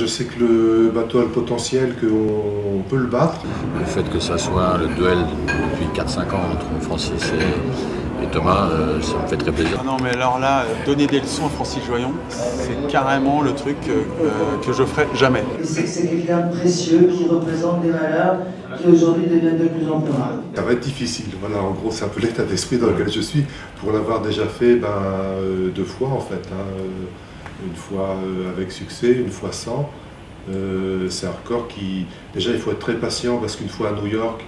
je sais que le bateau a le potentiel, qu'on peut le battre. Le fait que ça soit le duel depuis 4-5 ans entre Francis et Thomas, ça me fait très plaisir. Ah non, mais alors là, donner des leçons à Francis Joyon, c'est carrément le truc que je ferai jamais. C'est quelqu'un de précieux qui représente des valeurs qui aujourd'hui deviennent de plus en plus rares. Ça va être difficile, voilà, en gros c'est un peu l'état d'esprit dans lequel je suis, pour l'avoir déjà fait 2 fois en fait, une fois avec succès, une fois sans. C'est un record qui, déjà il faut être très patient parce qu'une fois à New York,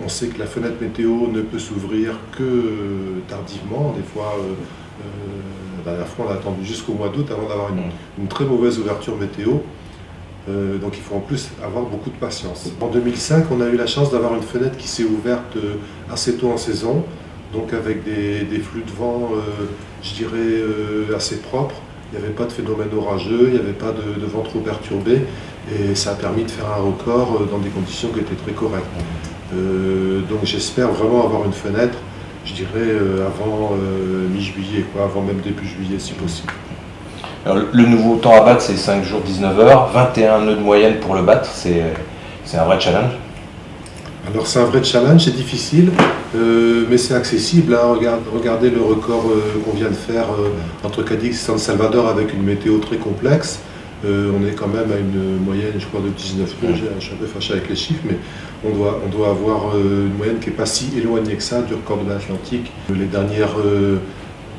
on sait que la fenêtre météo ne peut s'ouvrir que tardivement, des fois, la dernière fois on a attendu jusqu'au mois d'août avant d'avoir une très mauvaise ouverture météo. Donc il faut en plus avoir beaucoup de patience. En 2005, on a eu la chance d'avoir une fenêtre qui s'est ouverte assez tôt en saison, donc avec des flux de vent, je dirais, assez propres. Il n'y avait pas de phénomène orageux, il n'y avait pas de vent trop perturbé, et ça a permis de faire un record dans des conditions qui étaient très correctes. Donc j'espère vraiment avoir une fenêtre, je dirais, avant mi-juillet, avant même début juillet si possible. Alors, le nouveau temps à battre, c'est 5 jours 19 heures, 21 nœuds de moyenne pour le battre, c'est un vrai challenge. Alors c'est un vrai challenge, c'est difficile, mais c'est accessible. Regardez le record qu'on vient de faire entre Cadix et San Salvador avec une météo très complexe. On est quand même à une moyenne, je crois, de 19 nœuds. Je suis un peu fâché avec les chiffres, mais on doit avoir une moyenne qui n'est pas si éloignée que ça du record de l'Atlantique. Les dernières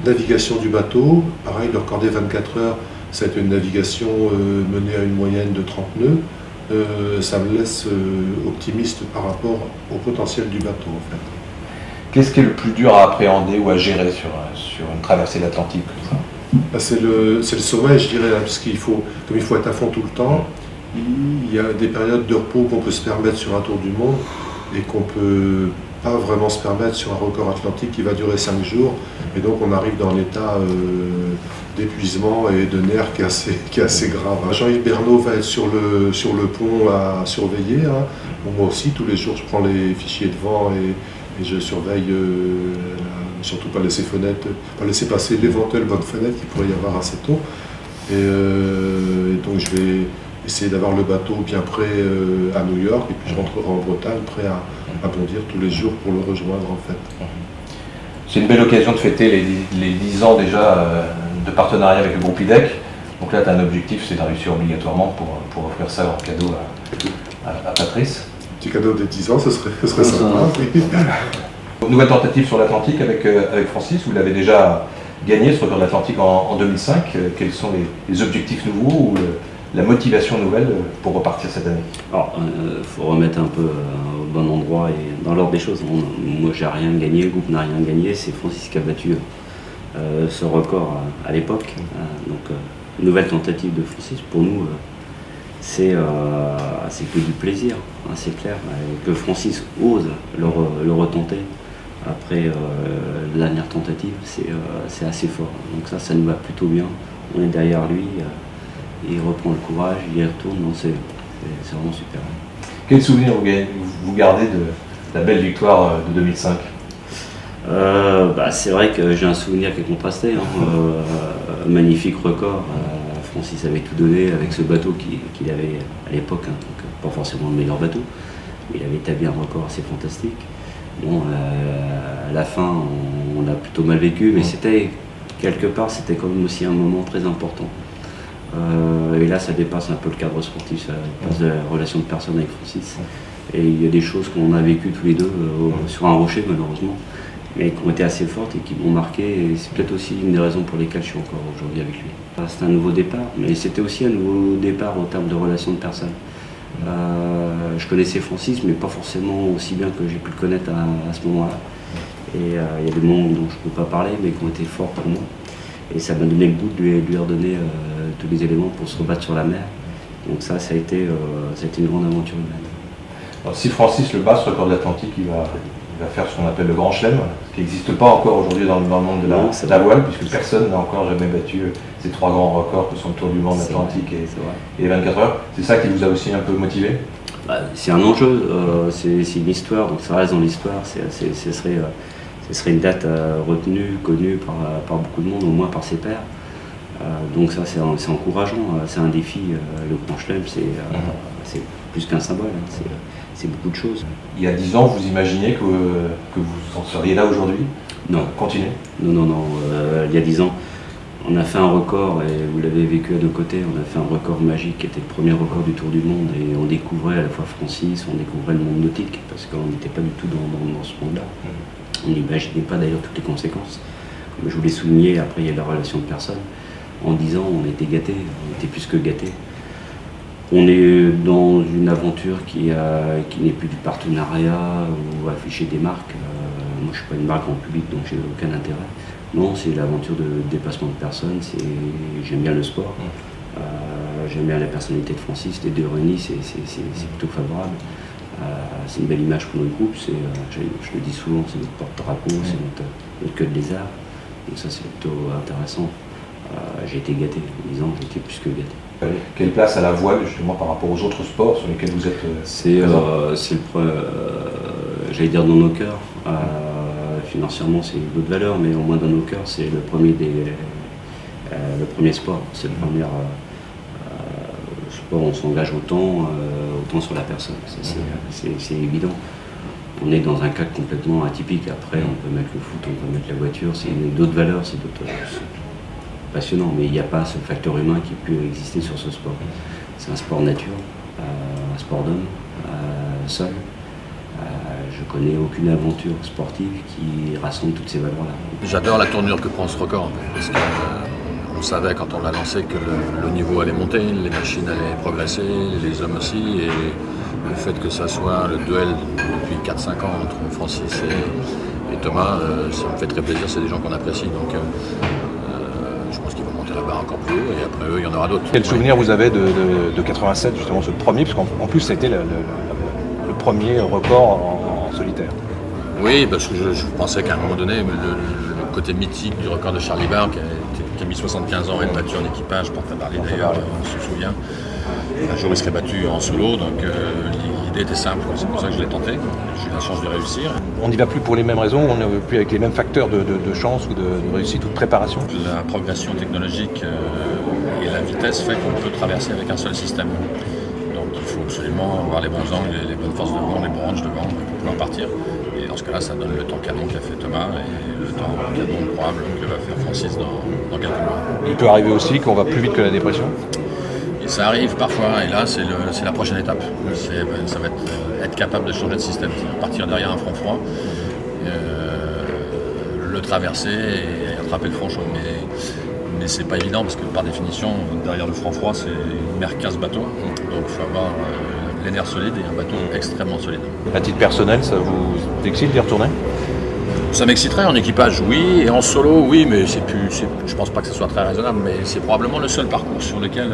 navigation du bateau, pareil, le record des 24 heures, ça a été une navigation menée à une moyenne de 30 nœuds. Ça me laisse optimiste par rapport au potentiel du bateau en fait. Qu'est-ce qui est le plus dur à appréhender ou à gérer sur une traversée de l'Atlantique comme ça? C'est le sommeil, je dirais, parce qu'il faut être à fond tout le temps. Il y a des périodes de repos qu'on peut se permettre sur un tour du monde et qu'on peut pas vraiment se permettre sur un record atlantique qui va durer 5 jours, et donc on arrive dans l'état d'épuisement et de nerfs qui est assez grave. Jean-Yves Bernot va être sur le pont à surveiller. Moi aussi, tous les jours, je prends les fichiers de vent et je surveille, surtout pas laisser passer l'éventuelle bonne fenêtre qu'il pourrait y avoir assez tôt. Et donc je vais essayer d'avoir le bateau bien prêt à New York, et puis je rentrerai en Bretagne prêt à bondir tous les jours pour le rejoindre en fait. C'est une belle occasion de fêter les 10 ans déjà de partenariat avec le groupe IDEC. Donc là, tu as un objectif, c'est de réussir obligatoirement pour offrir ça en cadeau à Patrice. Un petit cadeau des 10 ans, ce serait sympa. Oui. Nouvelle tentative sur l'Atlantique avec Francis, vous l'avez déjà gagné ce record de l'Atlantique en 2005. Quels sont les objectifs nouveaux ou la motivation nouvelle pour repartir cette année? Alors, faut remettre un peu au bon endroit et dans l'ordre des choses. Moi, j'ai rien gagné, le groupe n'a rien gagné. C'est Francis qui a battu ce record à l'époque. Donc, nouvelle tentative de Francis. Pour nous, c'est que du plaisir, c'est clair. Que Francis ose le retenter après la dernière tentative, c'est assez fort. Donc ça nous va plutôt bien. On est derrière lui. Il reprend le courage, il y retourne, donc c'est vraiment super. Quel souvenir vous gardez de la belle victoire de 2005? C'est vrai que j'ai un souvenir qui est contrasté. Magnifique record. Francis avait tout donné avec ce bateau qu'il avait à l'époque, donc pas forcément le meilleur bateau, mais il avait établi un record assez fantastique. Bon, à la fin, on l'a plutôt mal vécu, mais quelque part, c'était quand même aussi un moment très important. Et là, ça dépasse un peu le cadre sportif, ça dépasse de la relation de personne avec Francis. Et il y a des choses qu'on a vécues tous les deux sur un rocher, malheureusement, mais qui ont été assez fortes et qui m'ont marqué. Et c'est peut-être aussi une des raisons pour lesquelles je suis encore aujourd'hui avec lui. C'était un nouveau départ, mais c'était aussi un nouveau départ en termes de relation de personne. Je connaissais Francis, mais pas forcément aussi bien que j'ai pu le connaître à ce moment-là. Et il y a des moments dont je ne peux pas parler, mais qui ont été forts pour moi. Et ça m'a donné le goût de lui redonner tous les éléments pour se rebattre sur la mer. Donc ça a été une grande aventure humaine. Alors, si Francis le bat, ce record de l'Atlantique, il va faire ce qu'on appelle le Grand Chelem, qui n'existe pas encore aujourd'hui dans le monde de la voile, puisque personne n'a encore jamais battu ces 3 grands records que sont le Tour du monde, l'Atlantique et les 24 heures. C'est ça qui vous a aussi un peu motivé? C'est un enjeu, c'est une histoire, donc ça reste dans l'histoire. Ce serait une date retenue, connue par beaucoup de monde, au moins par ses pairs. Donc ça c'est encourageant, c'est un défi. Le Grand Chelem c'est plus qu'un symbole, hein, c'est beaucoup de choses. Il y a 10 ans, vous imaginiez que vous en seriez là aujourd'hui? Non. Continuez. Non. Il y a 10 ans, on a fait un record, et vous l'avez vécu à nos côtés, on a fait un record magique qui était le premier record du Tour du Monde, et on découvrait à la fois Francis, on découvrait le monde nautique, parce qu'on n'était pas du tout dans ce monde-là. On n'imaginait pas d'ailleurs toutes les conséquences. Comme je vous l'ai souligné, après il y a la relation de personnes. En 10 ans, on était gâtés, on était plus que gâtés. On est dans une aventure qui n'est plus du partenariat ou afficher des marques. Moi, je ne suis pas une marque en public, donc j'ai aucun intérêt. Non, c'est l'aventure de dépassement de personnes. J'aime bien le sport. J'aime bien la personnalité de Francis. Les deux réunis, c'est plutôt favorable. C'est une belle image pour notre groupe. Je le dis souvent, c'est notre porte-drapeau, c'est notre queue de lézard. Donc ça, c'est plutôt intéressant. J'ai été gâté. En 10 ans, j'ai été plus que gâté. Quelle place à la voile justement par rapport aux autres sports sur lesquels vous êtes j'allais dire dans nos cœurs. Financièrement, c'est d'autres valeurs, mais au moins dans nos cœurs, c'est le premier sport. C'est le premier sport où on s'engage autant sur la personne. C'est évident. On est dans un cadre complètement atypique. Après, on peut mettre le foot, on peut mettre la voiture. C'est d'autres valeurs, c'est passionnant, mais il n'y a pas ce facteur humain qui peut exister sur ce sport. C'est un sport nature, un sport d'homme, seul. Je connais aucune aventure sportive qui rassemble toutes ces valeurs-là. J'adore la tournure que prend ce record, parce qu'on savait quand on l'a lancé que le niveau allait monter, les machines allaient progresser, les hommes aussi, et le fait que ça soit le duel depuis 4-5 ans entre Francis et Thomas, ça me fait très plaisir, c'est des gens qu'on apprécie. Donc, je pense qu'ils vont monter la barre encore plus haut, et après eux, il y en aura d'autres. Quel souvenir vous avez de 87, justement, ce premier, parce qu'en plus, c'était le premier record en solitaire? Oui, parce que je pensais qu'à un moment donné, le côté mythique du record de Charlie Barr, qui a mis 75 ans à être battu en équipage, par Tabarly d'ailleurs, on se souvient. Un jour, il serait battu en solo, donc l'idée était simple, c'est pour ça que je l'ai tenté. J'ai eu la chance de réussir. On n'y va plus pour les mêmes raisons, on n'y va plus avec les mêmes facteurs de chance ou de réussite ou de préparation? La progression technologique et la vitesse fait qu'on peut traverser avec un seul système. Donc il faut absolument avoir les bons angles, les bonnes forces de vent, les bons ranges de vent pour pouvoir partir. Et dans ce cas-là, ça donne le temps canon qu'a fait Thomas et le temps canon probable que va faire Francis dans quelques mois. Il peut arriver aussi qu'on va plus vite que la dépression? Et ça arrive parfois, et là c'est la prochaine étape. Ça va être capable de changer de système, partir derrière un front froid, le traverser et attraper le front chaud. Mais c'est pas évident parce que par définition, derrière le front froid, c'est une mer 15 bateaux. Donc il faut avoir les nerfs solides et un bateau extrêmement solide. À titre personnel, ça vous excite d'y retourner? Ça m'exciterait en équipage, oui, et en solo, oui, mais je pense pas que ce soit très raisonnable, mais c'est probablement le seul parcours sur lequel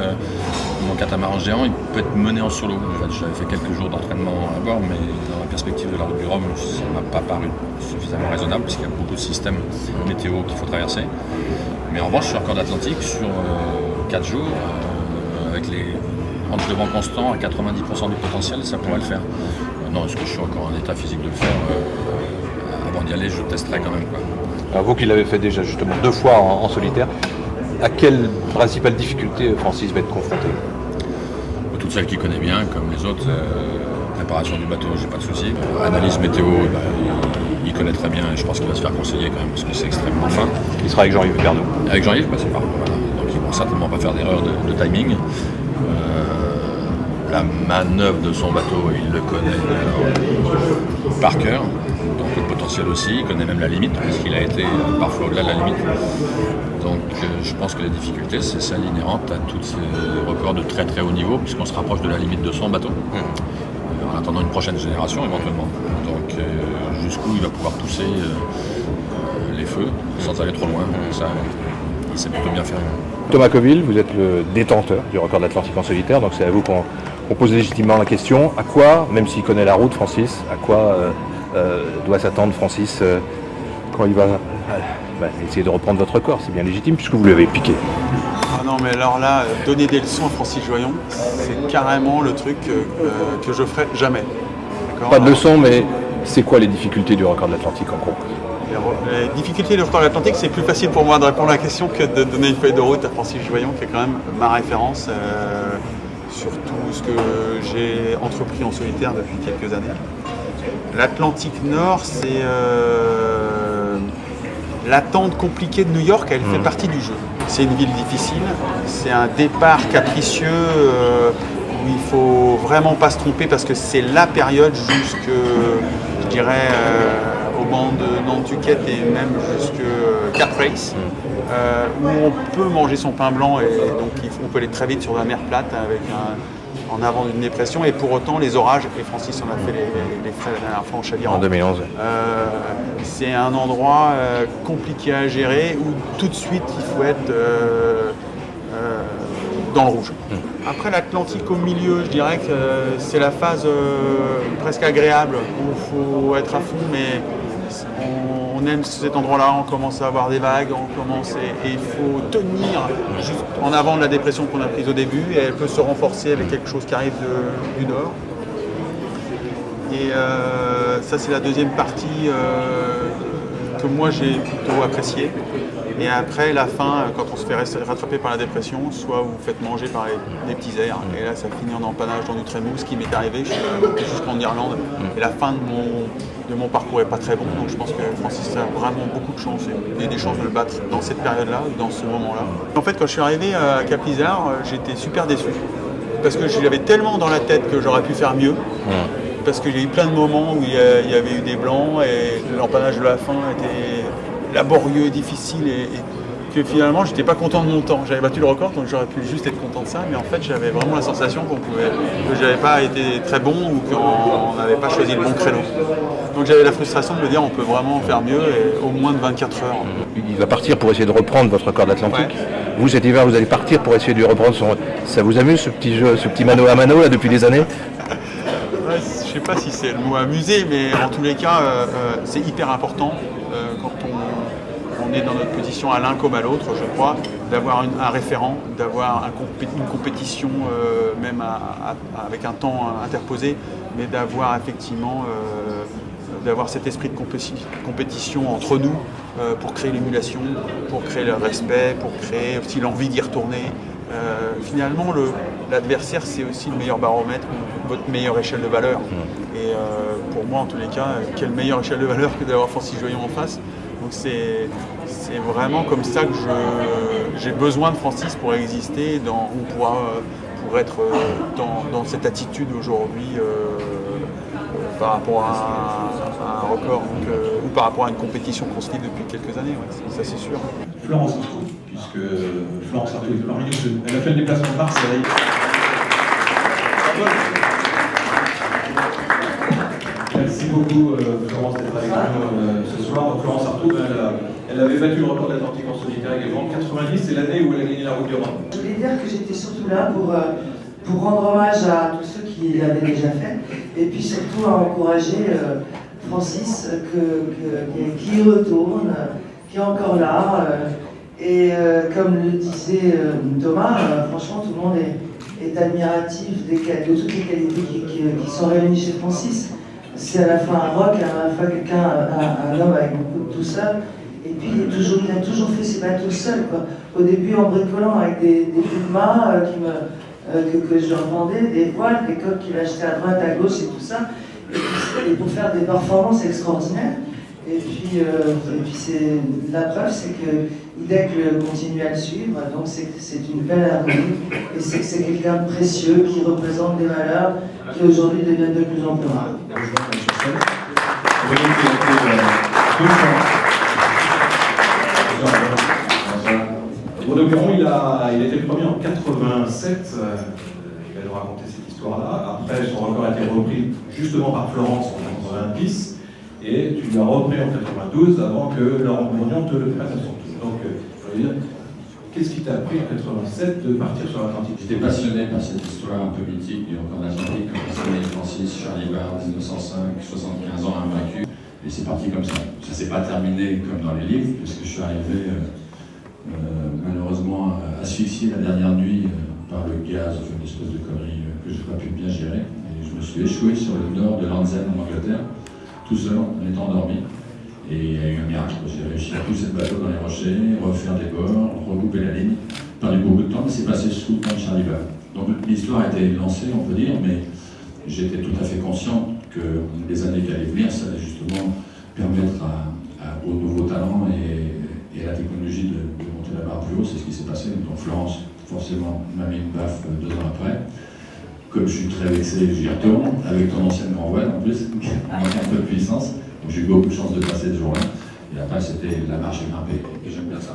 mon catamaran géant il peut être mené en solo. En fait, j'avais fait quelques jours d'entraînement à bord, mais dans la perspective de la route du Rhum, ça ne m'a pas paru suffisamment raisonnable, puisqu'il y a beaucoup de systèmes météo qu'il faut traverser. Mais en revanche, sur le record d'Atlantique, sur 4 jours, avec les ranges de vent constants à 90% du potentiel, ça pourrait le faire. Non, est-ce que je suis encore en état physique de le faire avant d'y aller, je testerai quand même. Alors vous qui l'avez fait déjà justement 2 fois en solitaire, à quelle principale difficulté Francis va être confronté? Toutes celles qu'il connaît bien, comme les autres. Préparation du bateau, j'ai pas de souci. Analyse météo, il connaît très bien et je pense qu'il va se faire conseiller quand même parce que c'est extrêmement fin. Il sera avec Jean-Yves Pernaut. Avec Jean-Yves, c'est parfait. Voilà. Donc ils vont certainement pas faire d'erreur de timing. La manœuvre de son bateau, il le connaît par cœur. Donc le potentiel aussi, il connaît même la limite, puisqu'il a été parfois au-delà de la limite. Donc je pense que la difficulté, c'est celle inhérente à tous ces records de très très haut niveau, puisqu'on se rapproche de la limite de son bateau, en attendant une prochaine génération éventuellement. Donc jusqu'où il va pouvoir pousser les feux sans aller trop loin. Ça, il sait plutôt bien faire. Thomas Coville, vous êtes le détenteur du record d'Atlantique en solitaire, donc c'est à vous qu'on pose légitimement la question. À quoi, même s'il connaît la route, Francis, à quoi doit s'attendre Francis quand il va essayer de reprendre votre record? C'est bien légitime puisque vous l'avez piqué. Ah non, mais alors là, donner des leçons à Francis Joyon, c'est carrément le truc que je ferai jamais. Pas de leçons, mais c'est quoi les difficultés du record de l'Atlantique en gros? Les difficultés du record de l'Atlantique, c'est plus facile pour moi de répondre à la question que de donner une feuille de route à Francis Joyon, qui est quand même ma référence sur tout ce que j'ai entrepris en solitaire depuis quelques années. L'Atlantique Nord, c'est l'attente compliquée de New York, elle fait partie du jeu. C'est une ville difficile, c'est un départ capricieux où il faut vraiment pas se tromper parce que c'est la période jusque, je dirais, au banc de Nantucket et même jusque Cap Race, où on peut manger son pain blanc et donc on peut aller très vite sur la mer plate avec en avant d'une dépression, et pour autant les orages, et Francis en a fait les frais la dernière fois en Chaviran. En 2011. C'est un endroit compliqué à gérer où tout de suite il faut être dans le rouge. Après l'Atlantique au milieu, je dirais que c'est la phase presque agréable où il faut être à fond, mais on aime cet endroit-là, on commence à avoir des vagues, et il faut tenir juste en avant de la dépression qu'on a prise au début, et elle peut se renforcer avec quelque chose qui arrive du nord. Et ça c'est la deuxième partie que moi j'ai plutôt appréciée. Et après la fin, quand on se fait rattraper par la dépression, soit vous vous faites manger par des petits airs, et là ça finit en empannage dans du trémou, ce qui m'est arrivé jusqu'en Irlande. Et la fin de mon parcours n'est pas très bon, donc je pense que Francis a vraiment beaucoup de chance et des chances de le battre dans cette période-là, dans ce moment-là. En fait, quand je suis arrivé à Cap-Lizard, j'étais super déçu, parce que je l'avais tellement dans la tête que j'aurais pu faire mieux. Parce qu'il y a eu plein de moments où il y avait eu des blancs et l'empannage de la fin était laborieux, difficile, et que finalement j'étais pas content de mon temps. J'avais battu le record, donc j'aurais pu juste être content de ça, mais en fait j'avais vraiment la sensation que j'avais pas été très bon ou qu'on n'avait pas choisi le bon créneau. Donc j'avais la frustration de me dire on peut vraiment faire mieux, et au moins de 24 heures. Il va partir pour essayer de reprendre votre record d'Atlantique. Ouais. Vous, cet hiver, vous allez partir pour essayer de reprendre son... Ça vous amuse ce petit jeu, ce petit mano à mano là depuis des années? Ouais, je sais pas si c'est le mot amusé, mais en tous les cas c'est hyper important quand on est dans notre position à l'un comme à l'autre, je crois, d'avoir un référent, d'avoir une compétition, même avec un temps interposé, mais d'avoir effectivement d'avoir cet esprit de compétition entre nous pour créer l'émulation, pour créer le respect, pour créer aussi l'envie d'y retourner. Finalement, l'adversaire, c'est aussi le meilleur baromètre, votre meilleure échelle de valeur. Et pour moi, en tous les cas, quelle meilleure échelle de valeur que d'avoir Francis Joyon en face. Donc c'est vraiment comme ça que j'ai besoin de Francis pour exister, pour être dans cette attitude aujourd'hui par rapport à un record, ou par rapport à une compétition qu'on se lit depuis quelques années, ouais, ça c'est sûr. Florence Artaud, puisque Florence Artaud est parmi nous, elle a fait le déplacement de Marseille. Merci beaucoup Florence d'être avec nous ce soir. Donc, Florence Artaud, elle avait battu le record de l'Atlantique en solitaire également. 90, c'est l'année où elle a gagné la Route du Rhum. Je voulais dire que j'étais surtout là pour rendre hommage à tous ceux qui l'avaient déjà fait, et puis surtout à encourager Francis qui retourne, qui est encore là. Et comme le disait Thomas, franchement tout le monde est admiratif de toutes les qualités qui sont réunies chez Francis. C'est à la fois un rock, à la fois un homme avec beaucoup de douceur. Et puis il a toujours fait ses bateaux seul, quoi. Au début en bricolant avec des Puma que je revendais, des voiles, des coques qu'il achetait à droite, à gauche et tout ça. Et pour faire des performances extraordinaires. Et puis la preuve, c'est que IDEC continue à le suivre, donc c'est une belle harmonie, et c'est quelqu'un de précieux qui représente des valeurs qui aujourd'hui deviennent de plus en plus rares. Bruno Buron, il a été le premier en 87, il va nous raconter cette histoire-là. Après, son record a été repris justement par Florence en 90. Et tu l'as repris en 92 avant que Laurent Bourgnon te le fasse à son tour. Donc, qu'est-ce qui t'a appris en 87 de partir sur l'Atlantique? J'étais passionné par cette histoire un peu mythique du record d'Atlantique, quand il Francis, Charlie Ward, 1905, 75 ans invaincu. Et c'est parti comme ça. Ça ne s'est pas terminé comme dans les livres, puisque je suis arrivé malheureusement asphyxié la dernière nuit par le gaz, enfin une espèce de connerie que je n'ai pas pu bien gérer. Et je me suis échoué sur le nord de Land's End en Angleterre, tout seul, en étant endormi. Et il y a eu un miracle. J'ai réussi à pousser le bateau dans les rochers, refaire des bords, recouper la ligne. Perdu beaucoup de temps, mais c'est passé sous le temps de Charlie Bell. Donc l'histoire a été lancée, on peut dire, mais j'étais tout à fait conscient que les années qui allaient venir, ça allait justement permettre aux nouveaux talents et à la technologie de monter la barre plus haut. C'est ce qui s'est passé. Donc Florence, forcément, m'a mis une baffe 2 ans après. Comme je suis très vexé, j'y retourne, avec ton ancienne grand voile en plus, avec un peu de puissance. Donc j'ai eu beaucoup de chance de passer ce jour-là. Et après, c'était la marche et grimper. Et j'aime bien ça.